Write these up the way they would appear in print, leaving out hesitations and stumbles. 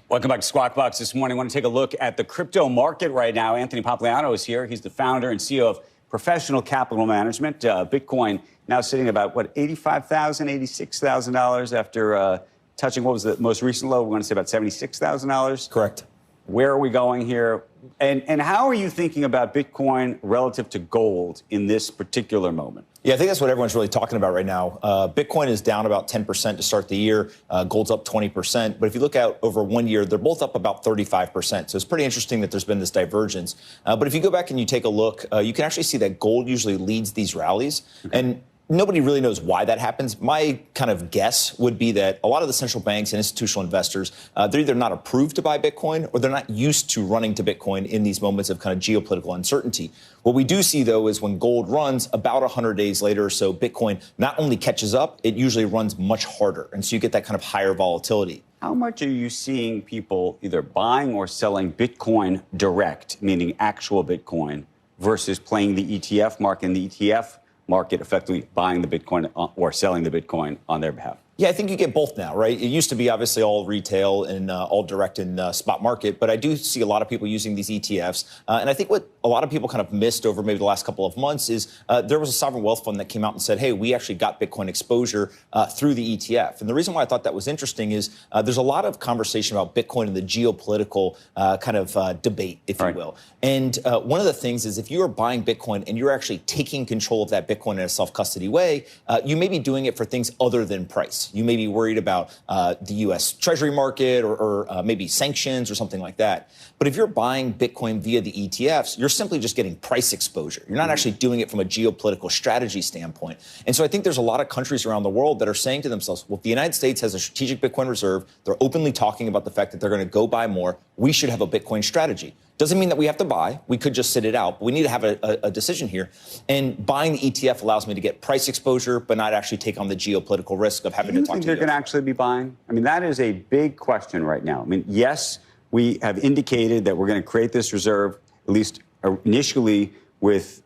Welcome back to Squawk Box this morning. I want to take a look at the crypto market right now. Anthony Pompliano is here. He's the founder and CEO of Professional Capital Management. Bitcoin now sitting about, $85,000, $86,000 after touching, what was the most recent low? We're going to say about $76,000. Correct. Where are we going here? And how are you thinking about Bitcoin relative to gold in this particular moment? Yeah, I think that's what everyone's really talking about right now. Bitcoin is down about 10% to start the year. Gold's up 20%. But if you look out over 1 year, they're both up about 35%. So it's pretty interesting that there's been this divergence. But if you go back and you take a look, you can actually see that gold usually leads these rallies. Okay. And nobody really knows why that happens. My kind of guess would be that a lot of the central banks and institutional investors, they're either not approved to buy Bitcoin or they're not used to running to Bitcoin in these moments of kind of geopolitical uncertainty. What we do see, though, is when gold runs about 100 days later or so, Bitcoin not only catches up, it usually runs much harder. And so you get that kind of higher volatility. How much are you seeing people either buying or selling Bitcoin direct, meaning actual Bitcoin, versus playing the ETF market and the ETF market effectively buying the Bitcoin or selling the Bitcoin on their behalf? Yeah, I think you get both now, right? It used to be obviously all retail and all direct in spot market, but I do see a lot of people using these ETFs. And I think what a lot of people kind of missed over maybe the last couple of months is there was a sovereign wealth fund that came out and said, hey, we actually got Bitcoin exposure through the ETF. And the reason why I thought that was interesting is there's a lot of conversation about Bitcoin and the geopolitical kind of debate, if you will. And one of the things is if you are buying Bitcoin and you're actually taking control of that Bitcoin in a self-custody way, you may be doing it for things other than price. You may be worried about the U.S. Treasury market or maybe sanctions or something like that. But if you're buying Bitcoin via the ETFs, you're simply just getting price exposure. You're not actually doing it from a geopolitical strategy standpoint. And so I think there's a lot of countries around the world that are saying to themselves, well, if the United States has a strategic Bitcoin reserve, they're openly talking about the fact that they're going to go buy more, we should have a Bitcoin strategy. Doesn't mean that we have to buy. We could just sit it out. But we need to have a decision here. And buying the ETF allows me to get price exposure, but not actually take on the geopolitical risk of having to talk to you. Do you think they're going to actually be buying? I mean, that is a big question right now. I mean, yes, we have indicated that we're going to create this reserve, at least initially with,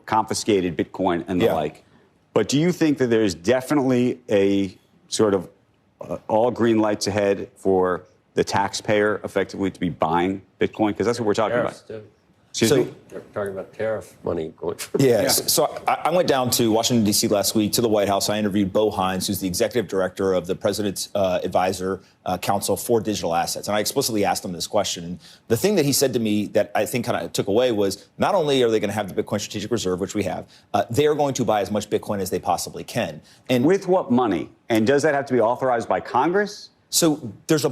confiscated Bitcoin and the like. But do you think that there's definitely a sort of all green lights ahead for the taxpayer effectively to be buying Bitcoin? Because that's what we're talking about. They're talking about tariff money going for So I went down to Washington, D.C. last week to the White House. I interviewed Bo Hines, who's the executive director of the President's Advisor Council for Digital Assets. And I explicitly asked him this question. And the thing that he said to me that I think kind of took away was not only are they going to have the Bitcoin Strategic Reserve, which we have, they are going to buy as much Bitcoin as they possibly can. And with what money? And does that have to be authorized by Congress? So there's a